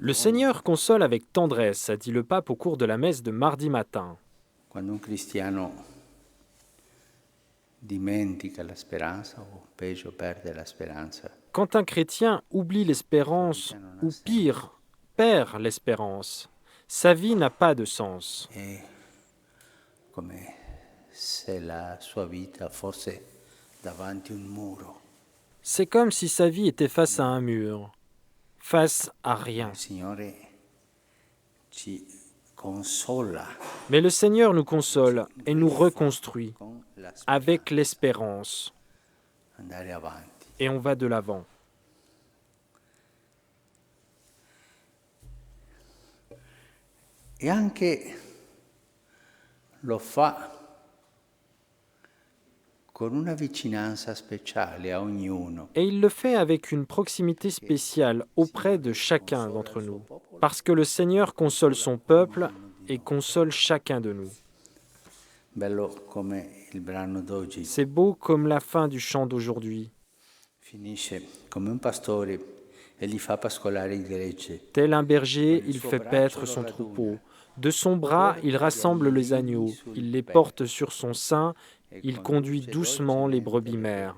Le Seigneur console avec tendresse, a dit le pape au cours de la messe de mardi matin. Quando un cristiano dimentica la speranza o peggio perde la speranza, Quand un chrétien oublie l'espérance, ou pire, perd l'espérance, sa vie n'a pas de sens. è come se la sua vita fosse davanti a un muro. C'est comme si sa vie était face à un mur, face à rien. Il Signore ci consola Mais le Seigneur nous console et nous reconstruit con la speranza, avec l'espérance, andare avanti. et on va de l'avant. E anche lo fa con una vicinanza speciale a ognuno. Et il le fait avec une proximité spéciale auprès de chacun d'entre nous, parce que le Seigneur console son peuple et console chacun de nous. Bello come il brano d'oggi C'est beau comme la fin du chant d'aujourd'hui. finisce come un pastore e gli fa pascolare il gregge. Tel un berger, il fait paître son troupeau. De son bras, il rassemble les agneaux, il les porte sur son sein, il conduit doucement les brebis mères.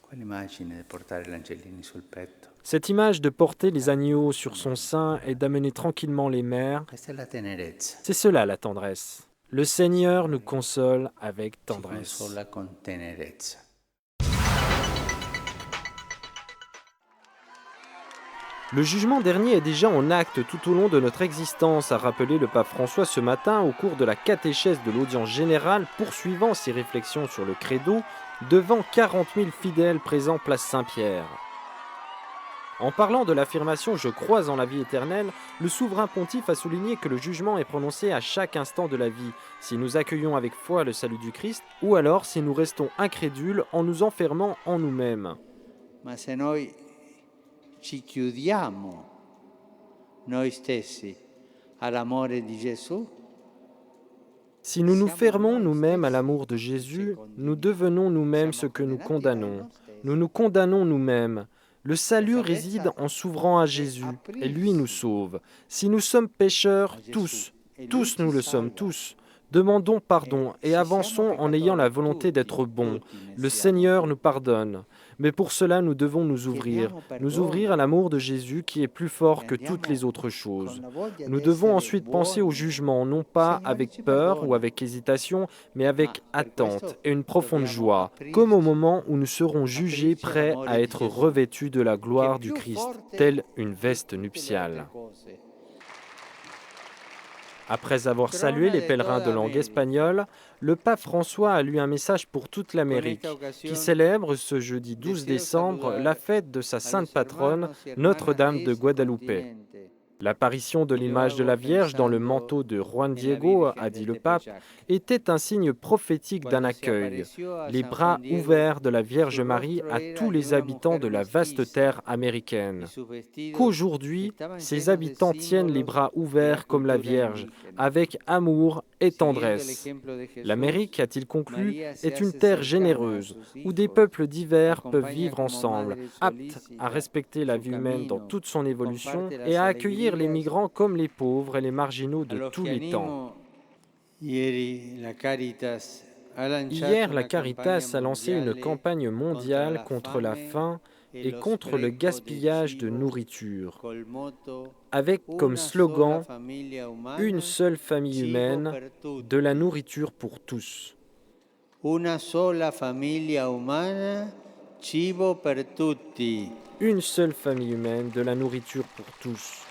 Quell'immagine di portare gli angellini sul petto. Cette image de porter les agneaux sur son sein et d'amener tranquillement les mères, Questa è la tenerezza. c'est cela la tendresse. Le Seigneur nous console avec Ci tendresse. consola con tenerezza. Le jugement dernier est déjà en acte tout au long de notre existence, a rappelé le pape François ce matin au cours de la catéchèse de l'audience générale, poursuivant ses réflexions sur le credo devant 40 000 fidèles présents place Saint-Pierre. En parlant de l'affirmation « Je crois en la vie éternelle », le souverain pontife a souligné que le jugement est prononcé à chaque instant de la vie, si nous accueillons avec foi le salut du Christ, ou alors si nous restons incrédules en nous enfermant en nous-mêmes. Ma se noi ci chiudiamo noi stessi all'amore di Gesù, Si nous nous fermons nous-mêmes à l'amour de Jésus, nous devenons nous-mêmes ce que nous condamnons. Nous nous condamnons nous-mêmes. Le salut réside en s'ouvrant à Jésus, et lui nous sauve. Si nous sommes pécheurs, tous nous le sommes, tous, demandons pardon et avançons en ayant la volonté d'être bons. Le Seigneur nous pardonne. Mais pour cela, nous devons nous ouvrir à l'amour de Jésus qui est plus fort que toutes les autres choses. Nous devons ensuite penser au jugement, non pas avec peur ou avec hésitation, mais avec attente et une profonde joie, comme au moment où nous serons jugés prêts à être revêtus de la gloire du Christ, telle une veste nuptiale. Après avoir salué les pèlerins de langue espagnole, le pape François a lu un message pour toute l'Amérique, qui célèbre ce jeudi 12 décembre la fête de sa sainte patronne, Notre-Dame de Guadalupe. L'apparition de l'image de la Vierge dans le manteau de Juan Diego, a dit le pape, était un signe prophétique d'un accueil, les bras ouverts de la Vierge Marie à tous les habitants de la vaste terre américaine. Qu'aujourd'hui, ces habitants tiennent les bras ouverts comme la Vierge, avec amour et tendresse. L'Amérique, a-t-il conclu, est une terre généreuse, où des peuples divers peuvent vivre ensemble, aptes à respecter la vie humaine dans toute son évolution et à accueillir les migrants comme les pauvres et les marginaux de tous les temps. Hier, la Caritas a lancé une campagne mondiale contre la faim et contre le gaspillage de nourriture, avec comme slogan « Une seule famille humaine, de la nourriture pour tous ». Una sola famiglia umana, cibo per tutti. Une seule famille humaine, de la nourriture pour tous.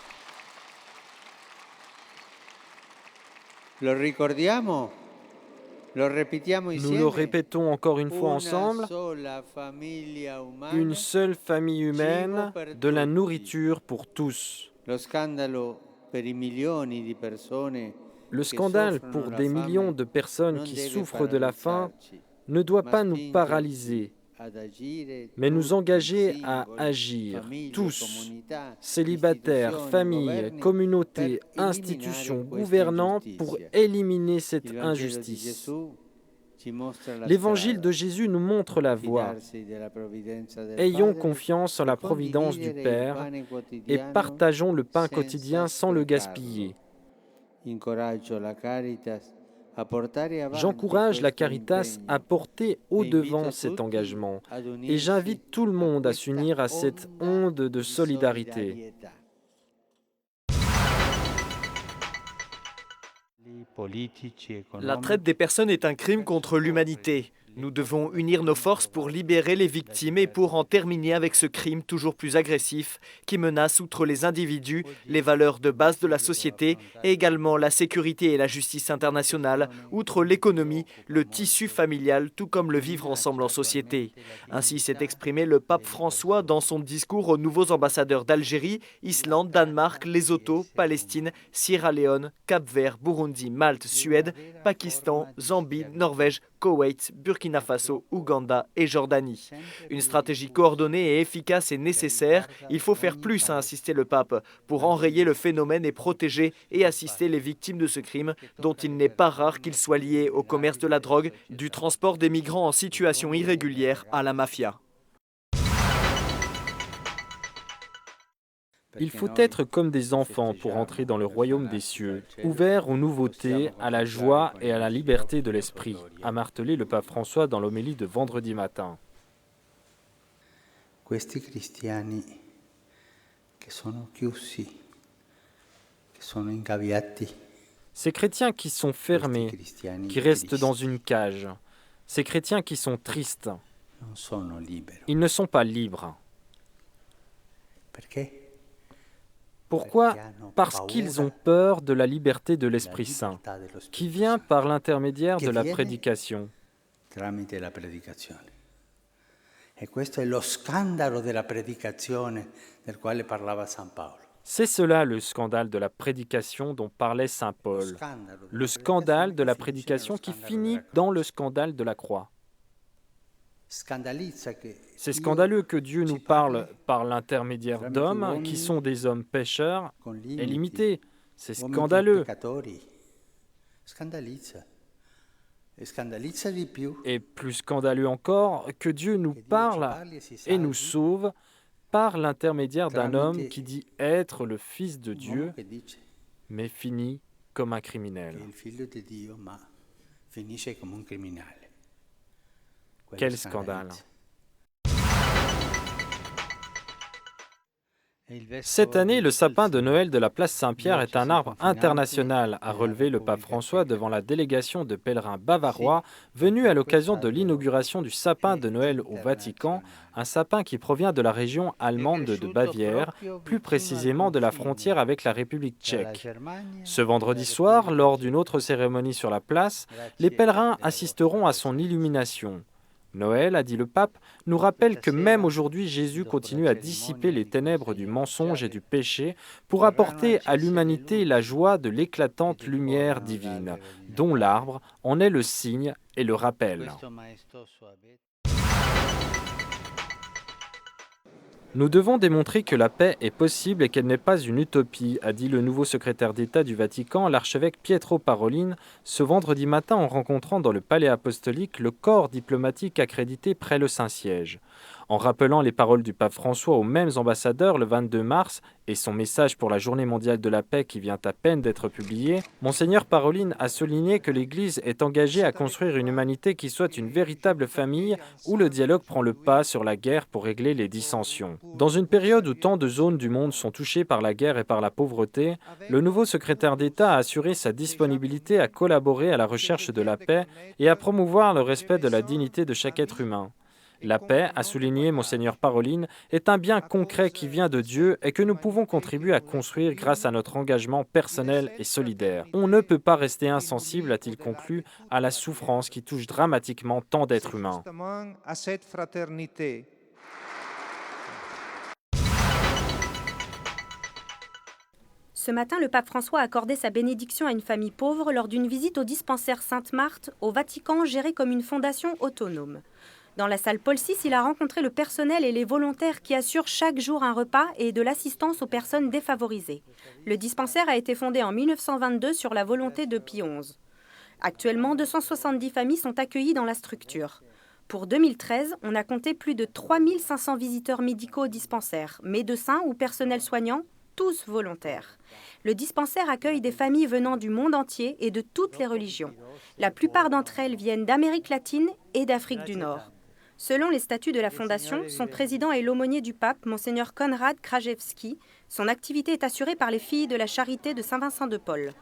Lo ricordiamo? Lo ripetiamo Nous insieme? le répétons encore une fois ensemble. Une seule famille humaine, de la nourriture pour tous. Lo scandalo per i milioni di persone Le scandale pour des millions de personnes qui souffrent de la faim ne doit pas nous paralyser, mais nous engager à agir, tous, célibataires, familles, communautés, institutions, gouvernants, pour éliminer cette injustice. L'évangile de Jésus nous montre la voie. Ayons confiance en la providence du Père et partageons le pain quotidien sans le gaspiller. J'encourage la Caritas à porter au-devant cet engagement et j'invite tout le monde à s'unir à cette onde de solidarité. La traite des personnes est un crime contre l'humanité. Nous devons unir nos forces pour libérer les victimes et pour en terminer avec ce crime toujours plus agressif qui menace, outre les individus, les valeurs de base de la société et également la sécurité et la justice internationale, outre l'économie, le tissu familial, tout comme le vivre ensemble en société. Ainsi s'est exprimé le pape François dans son discours aux nouveaux ambassadeurs d'Algérie, Islande, Danemark, Lesotho, Palestine, Sierra Leone, Cap-Vert, Burundi, Malte, Suède, Pakistan, Zambie, Norvège, Koweït, Burkina Faso, Ouganda et Jordanie. Une stratégie coordonnée et efficace est nécessaire. Il faut faire plus, a insisté le pape, pour enrayer le phénomène et protéger et assister les victimes de ce crime, dont il n'est pas rare qu'il soit lié au commerce de la drogue, du transport des migrants en situation irrégulière à la mafia. Il faut être comme des enfants pour entrer dans le royaume des cieux, ouverts aux nouveautés, à la joie et à la liberté de l'esprit, a martelé le pape François dans l'homélie de vendredi matin. Questi cristiani che sono chiusi, che sono ingaviati, ces chrétiens qui sont fermés, qui restent dans une cage, ces chrétiens qui sont tristes, ils ne sont pas libres. Pourquoi ? Parce qu'ils ont peur de la liberté de l'Esprit Saint, qui vient par l'intermédiaire de la prédication. C'est cela le scandale de la prédication dont parlait saint Paul. Le scandale de la prédication qui finit dans le scandale de la croix. C'est scandaleux que Dieu nous parle par l'intermédiaire d'hommes qui sont des hommes pécheurs et limités. C'est scandaleux. Et plus scandaleux encore, que Dieu nous parle et nous sauve par l'intermédiaire d'un homme qui dit être le Fils de Dieu, mais finit comme un criminel. Quel scandale! Cette année, le sapin de Noël de la place Saint-Pierre est un arbre international, a relevé le pape François devant la délégation de pèlerins bavarois venus à l'occasion de l'inauguration du sapin de Noël au Vatican, un sapin qui provient de la région allemande de Bavière, plus précisément de la frontière avec la République tchèque. Ce vendredi soir, lors d'une autre cérémonie sur la place, les pèlerins assisteront à son illumination. Noël, a dit le pape, nous rappelle que même aujourd'hui Jésus continue à dissiper les ténèbres du mensonge et du péché pour apporter à l'humanité la joie de l'éclatante lumière divine, dont l'arbre en est le signe et le rappel. Nous devons démontrer que la paix est possible et qu'elle n'est pas une utopie, a dit le nouveau secrétaire d'État du Vatican, l'archevêque Pietro Parolin, ce vendredi matin en rencontrant dans le palais apostolique le corps diplomatique accrédité près le Saint-Siège. En rappelant les paroles du pape François aux mêmes ambassadeurs le 22 mars et son message pour la Journée mondiale de la paix qui vient à peine d'être publié, Monseigneur Parolin a souligné que l'Église est engagée à construire une humanité qui soit une véritable famille où le dialogue prend le pas sur la guerre pour régler les dissensions. Dans une période où tant de zones du monde sont touchées par la guerre et par la pauvreté, le nouveau secrétaire d'État a assuré sa disponibilité à collaborer à la recherche de la paix et à promouvoir le respect de la dignité de chaque être humain. La paix, a souligné Monseigneur Parolin, est un bien concret qui vient de Dieu et que nous pouvons contribuer à construire grâce à notre engagement personnel et solidaire. On ne peut pas rester insensible, a-t-il conclu, à la souffrance qui touche dramatiquement tant d'êtres humains. Ce matin, le pape François a accordé sa bénédiction à une famille pauvre lors d'une visite au dispensaire Sainte-Marthe au Vatican, géré comme une fondation autonome. Dans la salle Paul VI, il a rencontré le personnel et les volontaires qui assurent chaque jour un repas et de l'assistance aux personnes défavorisées. Le dispensaire a été fondé en 1922 sur la volonté de Pie XI. Actuellement, 270 familles sont accueillies dans la structure. Pour 2013, on a compté plus de 3500 visiteurs médicaux au dispensaire, médecins ou personnel soignant, tous volontaires. Le dispensaire accueille des familles venant du monde entier et de toutes les religions. La plupart d'entre elles viennent d'Amérique latine et d'Afrique du Nord. Selon les statuts de la Fondation, son président est l'aumônier du pape, Monseigneur Konrad Krajewski. Son activité est assurée par les filles de la charité de Saint-Vincent de Paul.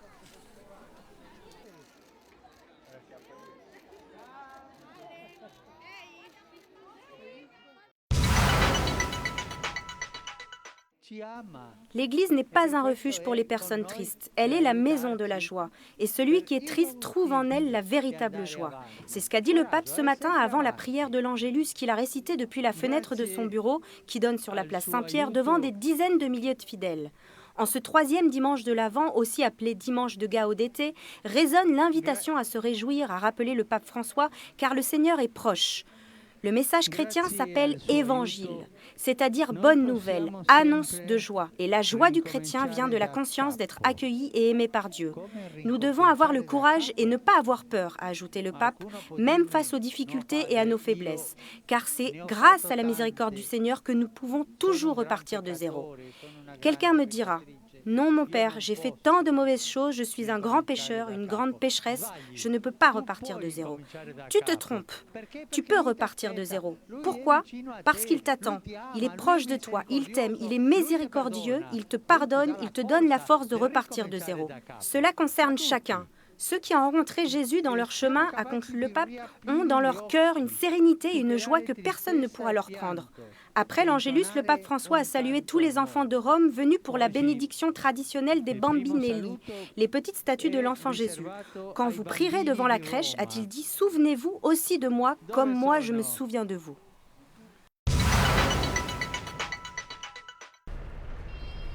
L'Église n'est pas un refuge pour les personnes tristes, elle est la maison de la joie. Et celui qui est triste trouve en elle la véritable joie. C'est ce qu'a dit le pape ce matin avant la prière de l'Angélus qu'il a récité depuis la fenêtre de son bureau qui donne sur la place Saint-Pierre devant des dizaines de milliers de fidèles. En ce 3e dimanche de l'Avent, aussi appelé dimanche de Gaudete, résonne l'invitation à se réjouir, à rappeler le pape François, car le Seigneur est proche. Le message chrétien s'appelle évangile, c'est-à-dire bonne nouvelle, annonce de joie. Et la joie du chrétien vient de la conscience d'être accueilli et aimé par Dieu. Nous devons avoir le courage et ne pas avoir peur, a ajouté le pape, même face aux difficultés et à nos faiblesses. Car c'est grâce à la miséricorde du Seigneur que nous pouvons toujours repartir de zéro. Quelqu'un me dira: non, mon père, j'ai fait tant de mauvaises choses, je suis un grand pécheur, une grande pécheresse, je ne peux pas repartir de zéro. Tu te trompes, tu peux repartir de zéro. Pourquoi? Parce qu'il t'attend, il est proche de toi, il t'aime, il est miséricordieux, il te pardonne, il te donne la force de repartir de zéro. Cela concerne chacun. Ceux qui ont rencontré Jésus dans leur chemin, a conclu le pape, ont dans leur cœur une sérénité et une joie que personne ne pourra leur prendre. Après l'Angélus, le pape François a salué tous les enfants de Rome venus pour la bénédiction traditionnelle des bambinelli, les petites statues de l'enfant Jésus. Quand vous prierez devant la crèche, a-t-il dit, souvenez-vous aussi de moi, comme moi je me souviens de vous.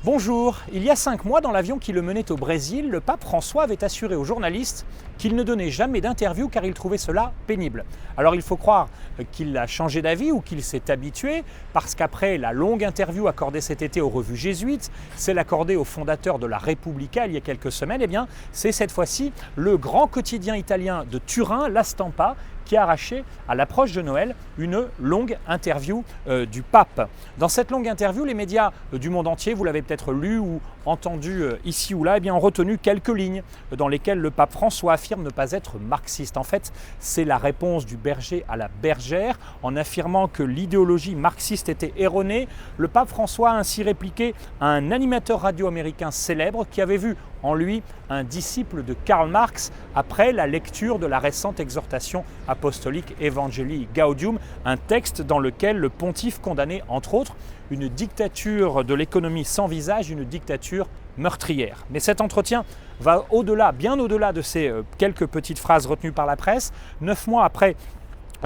Bonjour, il y a 5 mois, dans l'avion qui le menait au Brésil, le pape François avait assuré aux journalistes qu'il ne donnait jamais d'interview car il trouvait cela pénible. Alors il faut croire qu'il a changé d'avis ou qu'il s'est habitué, parce qu'après la longue interview accordée cet été aux revues jésuites, celle accordée au fondateur de la Repubblica il y a quelques semaines, eh bien c'est cette fois-ci le grand quotidien italien de Turin, La Stampa, qui a arraché à l'approche de Noël une longue interview du pape. Dans cette longue interview, les médias du monde entier, vous l'avez peut-être lu ou entendu ici ou là, eh bien, ont retenu quelques lignes dans lesquelles le pape François affirme ne pas être marxiste. En fait, c'est la réponse du berger à la bergère. En affirmant que l'idéologie marxiste était erronée, le pape François a ainsi répliqué à un animateur radio américain célèbre qui avait vu en lui un disciple de Karl Marx après la lecture de la récente exhortation apostolique Evangelii Gaudium, un texte dans lequel le pontife condamnait entre autres une dictature de l'économie sans visage, une dictature meurtrière. Mais cet entretien va au-delà, bien au-delà de ces quelques petites phrases retenues par la presse. 9 mois après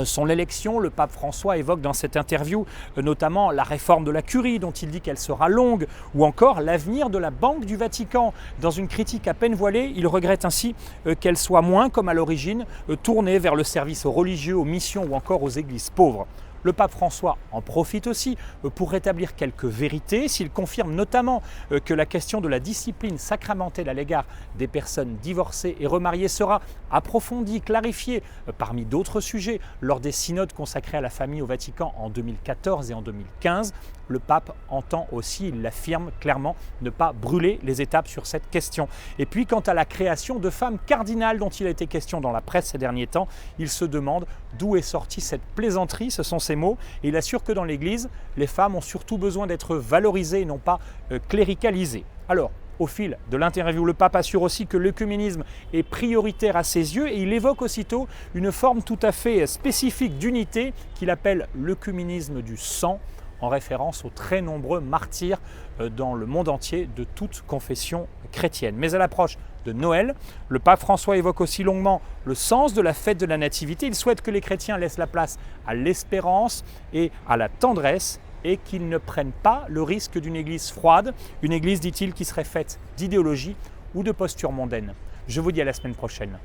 son élection, le pape François évoque dans cette interview notamment la réforme de la curie dont il dit qu'elle sera longue, ou encore l'avenir de la Banque du Vatican. Dans une critique à peine voilée, il regrette ainsi qu'elle soit moins, comme à l'origine, tournée vers le service aux religieux, aux missions ou encore aux églises pauvres. Le pape François en profite aussi pour rétablir quelques vérités, s'il confirme notamment que la question de la discipline sacramentelle à l'égard des personnes divorcées et remariées sera approfondie, clarifiée parmi d'autres sujets lors des synodes consacrés à la famille au Vatican en 2014 et en 2015. Le pape entend aussi, il l'affirme clairement, ne pas brûler les étapes sur cette question. Et puis quant à la création de femmes cardinales dont il a été question dans la presse ces derniers temps, il se demande d'où est sortie cette plaisanterie, ce sont ses mots, et il assure que dans l'Église, les femmes ont surtout besoin d'être valorisées et non pas cléricalisées. Alors, au fil de l'interview, le pape assure aussi que l'œcuménisme est prioritaire à ses yeux et il évoque aussitôt une forme tout à fait spécifique d'unité qu'il appelle l'œcuménisme du sang, en référence aux très nombreux martyrs dans le monde entier de toute confession chrétienne. Mais à l'approche de Noël, le pape François évoque aussi longuement le sens de la fête de la Nativité. Il souhaite que les chrétiens laissent la place à l'espérance et à la tendresse et qu'ils ne prennent pas le risque d'une église froide, une église, dit-il, qui serait faite d'idéologie ou de postures mondaines. Je vous dis à la semaine prochaine.